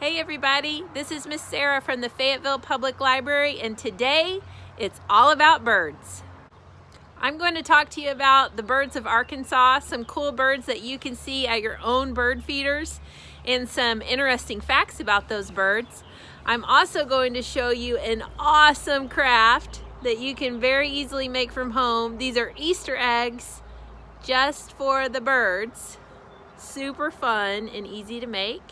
Hey everybody, this is Miss Sarah from the Fayetteville Public Library, and today it's all about birds. I'm going to talk to you about the birds of Arkansas, some cool birds that you can see at your own bird feeders, and some interesting facts about those birds. I'm also going to show you an awesome craft that you can very easily make from home. These are Easter eggs just for the birds. Super fun and easy to make.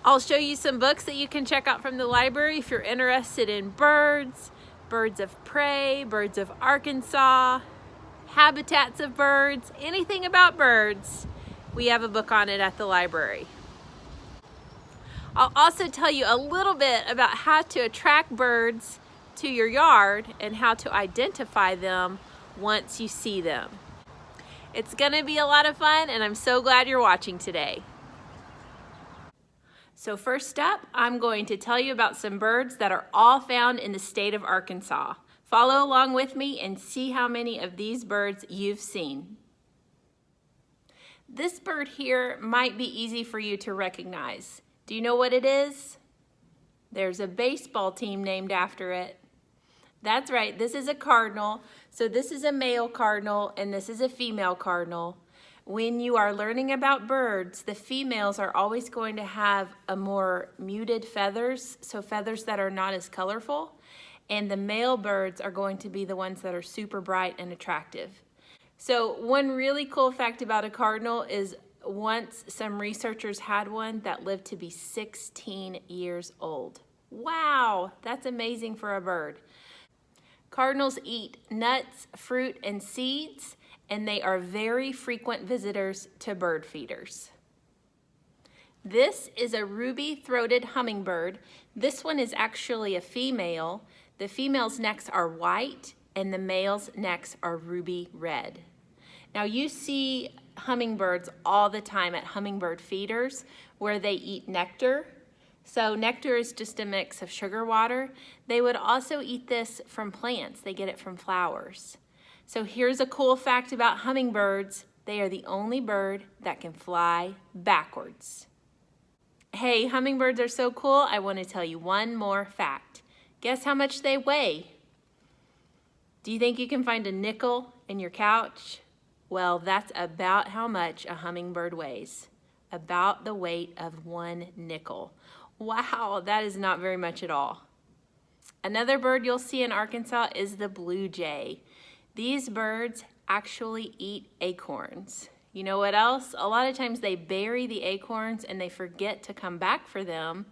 I'll show you some books that you can check out from the library if you're interested in birds, birds of prey, birds of Arkansas, habitats of birds, anything about birds. We have a book on it at the library. I'll also tell you a little bit about how to attract birds to your yard and how to identify them once you see them. It's going to be a lot of fun, and I'm so glad you're watching today. So first up, I'm going to tell you about some birds that are all found in the state of Arkansas. Follow along with me and see how many of these birds you've seen. This bird here might be easy for you to recognize. Do you know what it is? There's a baseball team named after it. That's right, this is a cardinal. So this is a male cardinal and this is a female cardinal. When you are learning about birds, the females are always going to have a more muted feathers, so feathers that are not as colorful, and the male birds are going to be the ones that are super bright and attractive. So one really cool fact about a cardinal is once some researchers had one that lived to be 16 years old. Wow, that's amazing for a bird. Cardinals eat nuts, fruit, and seeds, and they are very frequent visitors to bird feeders. This is a ruby-throated hummingbird. This one is actually a female. The female's necks are white and the male's necks are ruby red. Now you see hummingbirds all the time at hummingbird feeders where they eat nectar. So nectar is just a mix of sugar water. They would also eat this from plants. They get it from flowers. So here's a cool fact about hummingbirds. They are the only bird that can fly backwards. Hey, hummingbirds are so cool. I want to tell you one more fact. Guess how much they weigh? Do you think you can find a nickel in your couch? Well, that's about how much a hummingbird weighs. About the weight of one nickel. Wow, that is not very much at all. Another bird you'll see in Arkansas is the blue jay. These birds actually eat acorns. You know what else? A lot of times they bury the acorns and they forget to come back for them.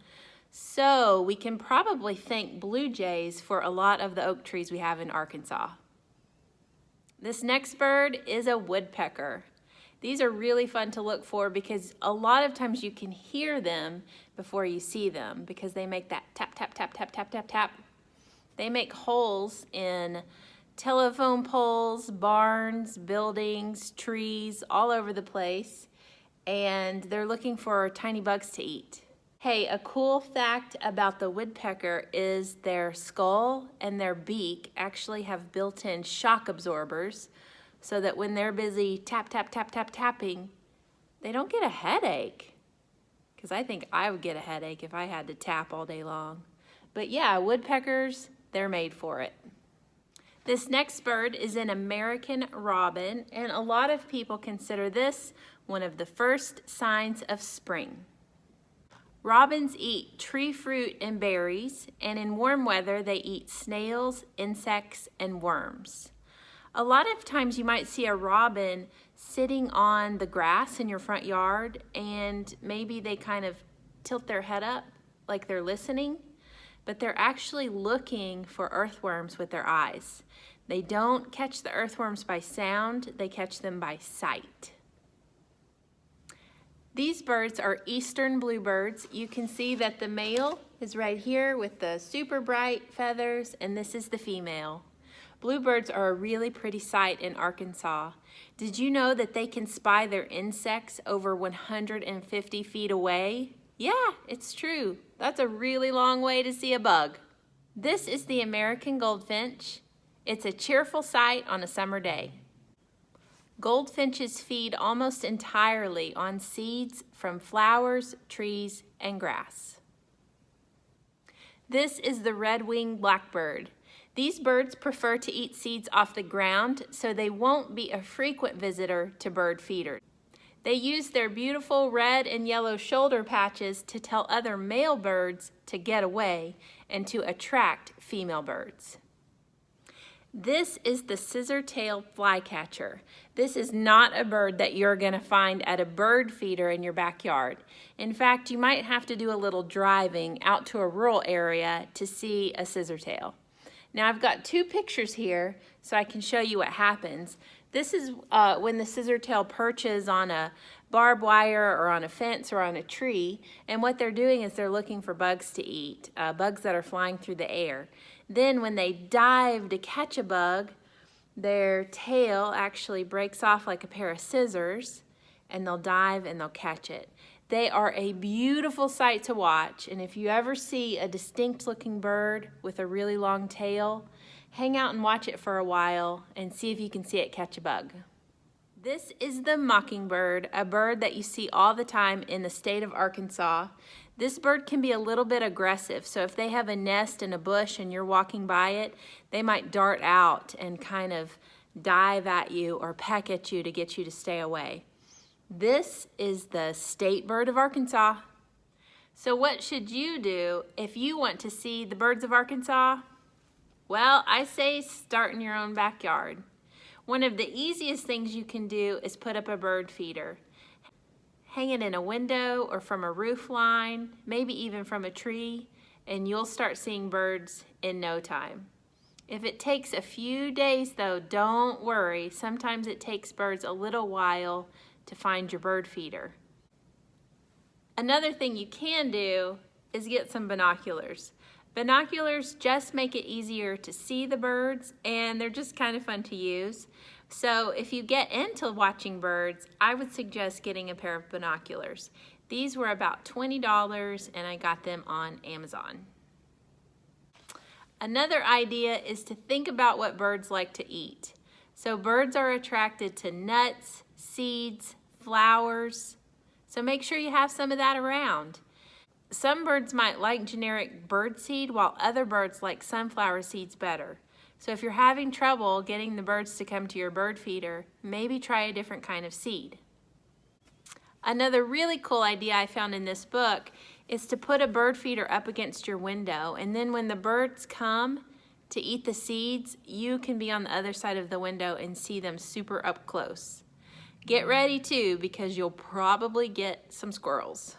So we can probably thank blue jays for a lot of the oak trees we have in Arkansas. This next bird is a woodpecker. These are really fun to look for because a lot of times you can hear them before you see them because they make that tap, tap, tap, tap, tap, tap, tap. They make holes in telephone poles, barns, buildings, trees, all over the place, and they're looking for tiny bugs to eat. Hey, a cool fact about the woodpecker is their skull and their beak actually have built-in shock absorbers so that when they're busy tap, tap, tap, tap, tapping, they don't get a headache. Because I think I would get a headache if I had to tap all day long. But yeah, woodpeckers, they're made for it. This next bird is an American robin, and a lot of people consider this one of the first signs of spring. Robins eat tree fruit and berries, and in warm weather they eat snails, insects, and worms. A lot of times you might see a robin sitting on the grass in your front yard, and maybe they kind of tilt their head up like they're listening, but they're actually looking for earthworms with their eyes. They don't catch the earthworms by sound, they catch them by sight. These birds are eastern bluebirds. You can see that the male is right here with the super bright feathers, and this is the female. Bluebirds are a really pretty sight in Arkansas. Did you know that they can spy their insects over 150 feet away? Yeah, it's true. That's a really long way to see a bug. This is the American goldfinch. It's a cheerful sight on a summer day. Goldfinches feed almost entirely on seeds from flowers, trees, and grass. This is the red-winged blackbird. These birds prefer to eat seeds off the ground, so they won't be a frequent visitor to bird feeders. They use their beautiful red and yellow shoulder patches to tell other male birds to get away and to attract female birds. This is the scissor-tailed flycatcher. This is not a bird that you're going to find at a bird feeder in your backyard. In fact, you might have to do a little driving out to a rural area to see a scissortail. Now I've got two pictures here so I can show you what happens. This is when the scissortail perches on a barbed wire or on a fence or on a tree, and what they're doing is they're looking for bugs to eat, bugs that are flying through the air. Then when they dive to catch a bug, their tail actually breaks off like a pair of scissors, and they'll dive and they'll catch it. They are a beautiful sight to watch, and if you ever see a distinct looking bird with a really long tail, hang out and watch it for a while and see if you can see it catch a bug. This is the mockingbird, a bird that you see all the time in the state of Arkansas. This bird can be a little bit aggressive, so if they have a nest in a bush and you're walking by it, they might dart out and kind of dive at you or peck at you to get you to stay away. This is the state bird of Arkansas. So what should you do if you want to see the birds of Arkansas? Well, I say start in your own backyard. One of the easiest things you can do is put up a bird feeder. Hang it in a window or from a roof line, maybe even from a tree, and you'll start seeing birds in no time. If it takes a few days though, don't worry. Sometimes it takes birds a little while to find your bird feeder. Another thing you can do is get some binoculars. Binoculars just make it easier to see the birds, and they're just kind of fun to use. So if you get into watching birds, I would suggest getting a pair of binoculars. These were about $20 and I got them on Amazon. Another idea is to think about what birds like to eat. So birds are attracted to nuts, seeds, flowers, so make sure you have some of that around. Some birds might like generic bird seed, while other birds like sunflower seeds better. So if you're having trouble getting the birds to come to your bird feeder, maybe try a different kind of seed. Another really cool idea I found in this book is to put a bird feeder up against your window, and then when the birds come to eat the seeds, you can be on the other side of the window and see them super up close. Get ready too, because you'll probably get some squirrels.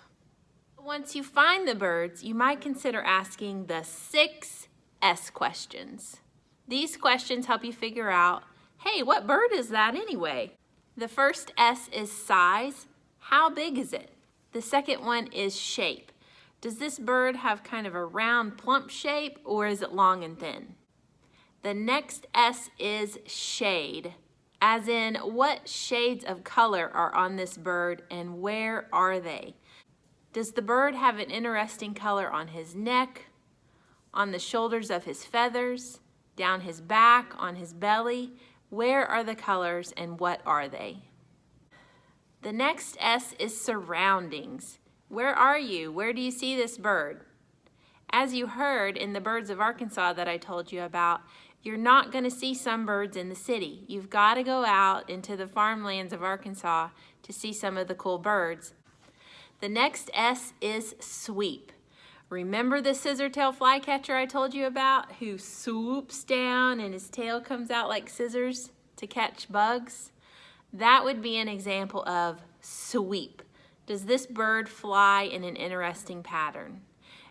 Once you find the birds, you might consider asking the 6 S questions. These questions help you figure out, hey, what bird is that anyway? The first S is size. How big is it? The second one is shape. Does this bird have kind of a round, plump shape, or is it long and thin? The next S is shade, as in what shades of color are on this bird and where are they? Does the bird have an interesting color on his neck, on the shoulders of his feathers, down his back, on his belly? Where are the colors and what are they? The next S is surroundings. Where are you? Where do you see this bird? As you heard in the birds of Arkansas that I told you about, you're not going to see some birds in the city. You've got to go out into the farmlands of Arkansas to see some of the cool birds. The next S is sweep. Remember the scissor-tail flycatcher I told you about, who swoops down and his tail comes out like scissors to catch bugs? That would be an example of sweep. Does this bird fly in an interesting pattern?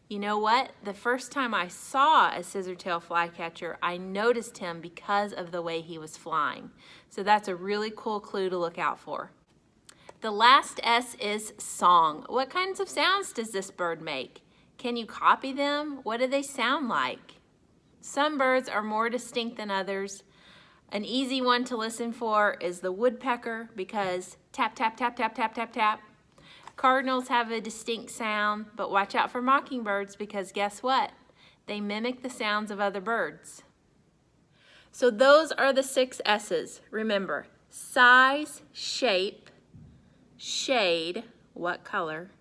You know what? The first time I saw a scissor-tail flycatcher, I noticed him because of the way he was flying. So that's a really cool clue to look out for. The last S is song. What kinds of sounds does this bird make? Can you copy them? What do they sound like? Some birds are more distinct than others. An easy one to listen for is the woodpecker, because tap, tap, tap, tap, tap, tap, tap. Cardinals have a distinct sound, but watch out for mockingbirds, because guess what? They mimic the sounds of other birds. So those are the 6 S's. Remember, size, shape, shade, what color,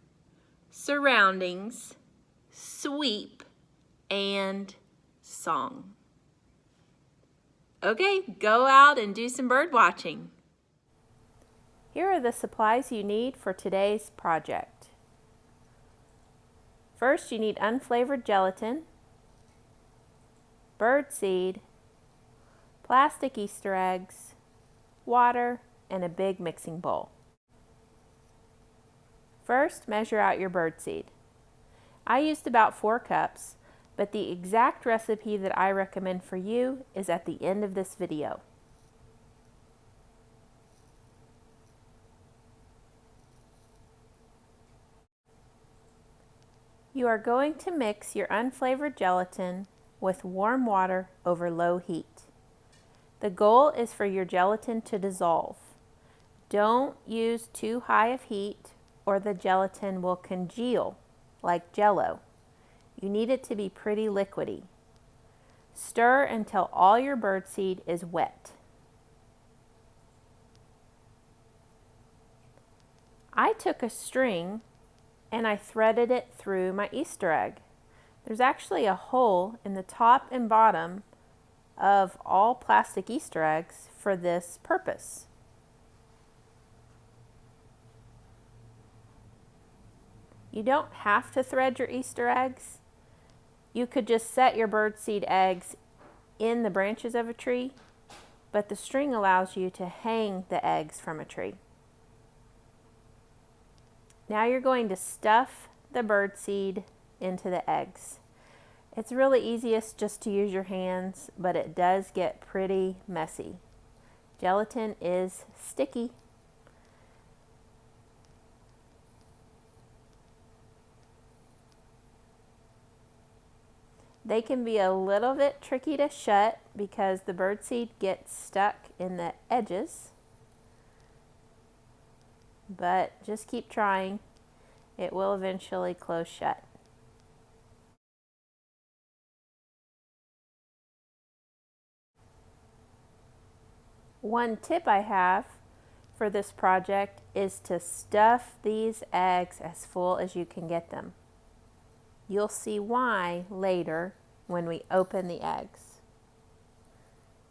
surroundings, sweep, and song. Okay, go out and do some bird watching. Here are the supplies you need for today's project. First, you need unflavored gelatin, bird seed, plastic Easter eggs, water, and a big mixing bowl. First, measure out your bird seed. I used about 4 cups, but the exact recipe that I recommend for you is at the end of this video. You are going to mix your unflavored gelatin with warm water over low heat. The goal is for your gelatin to dissolve. Don't use too high of heat or the gelatin will congeal like Jell-O. You need it to be pretty liquidy. Stir until all your birdseed is wet. I took a string and I threaded it through my Easter egg. There's actually a hole in the top and bottom of all plastic Easter eggs for this purpose. You don't have to thread your Easter eggs. You could just set your birdseed eggs in the branches of a tree, but the string allows you to hang the eggs from a tree. Now you're going to stuff the birdseed into the eggs. It's really easiest just to use your hands, but it does get pretty messy. Gelatin is sticky. They can be a little bit tricky to shut because the birdseed gets stuck in the edges. But just keep trying. It will eventually close shut. One tip I have for this project is to stuff these eggs as full as you can get them. You'll see why later when we open the eggs.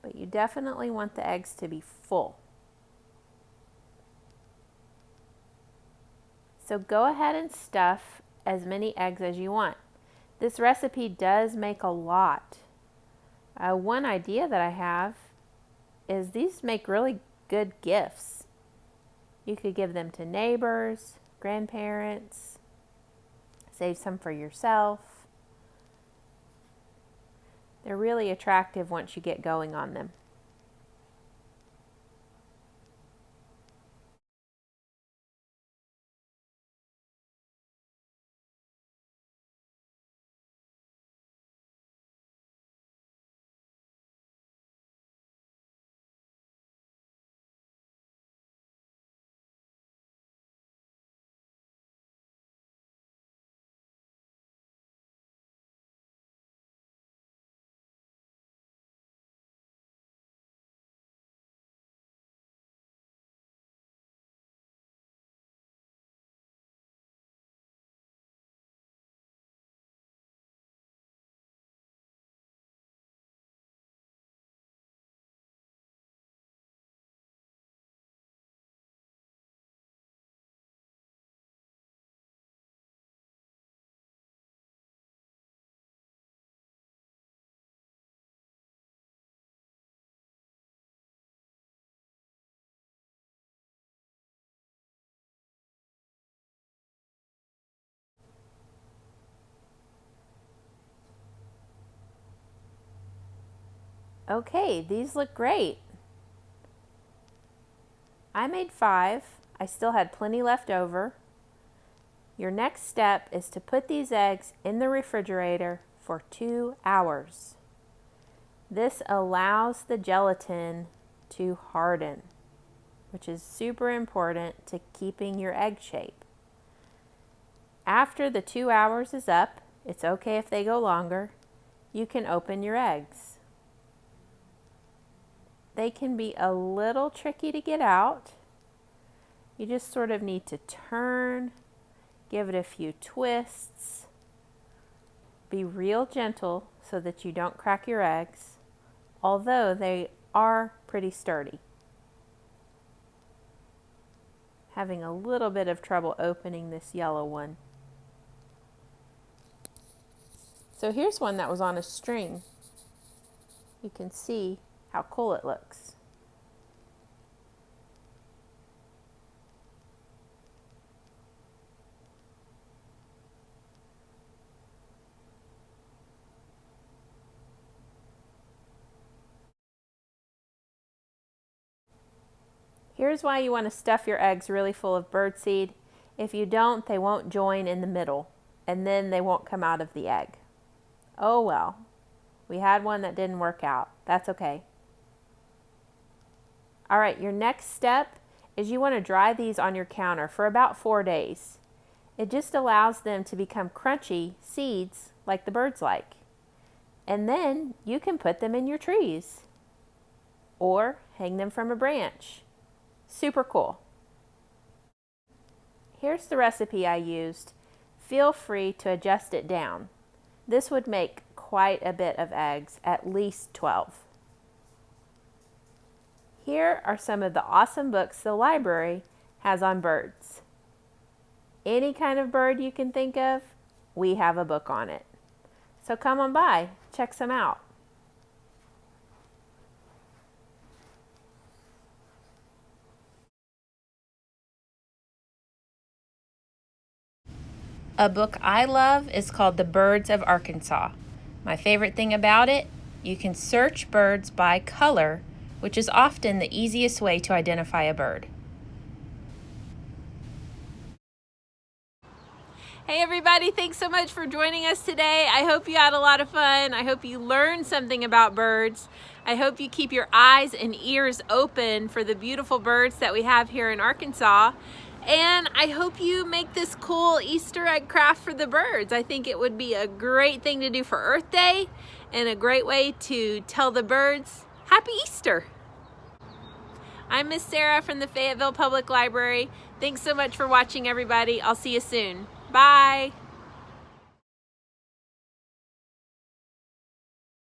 But you definitely want the eggs to be full. So go ahead and stuff as many eggs as you want. This recipe does make a lot. One idea that I have is these make really good gifts. You could give them to neighbors, grandparents, save some for yourself. They're really attractive once you get going on them. Okay, these look great. I made 5. I still had plenty left over. Your next step is to put these eggs in the refrigerator for 2 hours. This allows the gelatin to harden, which is super important to keeping your egg shape. After the 2 hours is up, it's okay if they go longer, you can open your eggs. They can be a little tricky to get out. You just sort of need to turn Give it a few twists. Be real gentle so that you don't crack your eggs, although they are pretty sturdy. Having a little bit of trouble opening this yellow one. So here's one that was on a string. You can see how cool it looks. Here's why you want to stuff your eggs really full of birdseed. If you don't, they won't join in the middle, and then they won't come out of the egg. Oh well, we had one that didn't work out. That's okay. All right, your next step is you want to dry these on your counter for about 4 days. It just allows them to become crunchy seeds like the birds like. And then you can put them in your trees or hang them from a branch. Super cool. Here's the recipe I used. Feel free to adjust it down. This would make quite a bit of eggs, at least 12. Here are some of the awesome books the library has on birds. Any kind of bird you can think of, we have a book on it. So come on by, check some out. A book I love is called The Birds of Arkansas. My favorite thing about it, you can search birds by color, which is often the easiest way to identify a bird. Hey everybody, thanks so much for joining us today. I hope you had a lot of fun. I hope you learned something about birds. I hope you keep your eyes and ears open for the beautiful birds that we have here in Arkansas. And I hope you make this cool Easter egg craft for the birds. I think it would be a great thing to do for Earth Day and a great way to tell the birds Happy Easter. I'm Miss Sarah from the Fayetteville Public Library. Thanks so much for watching, everybody. I'll see you soon. Bye.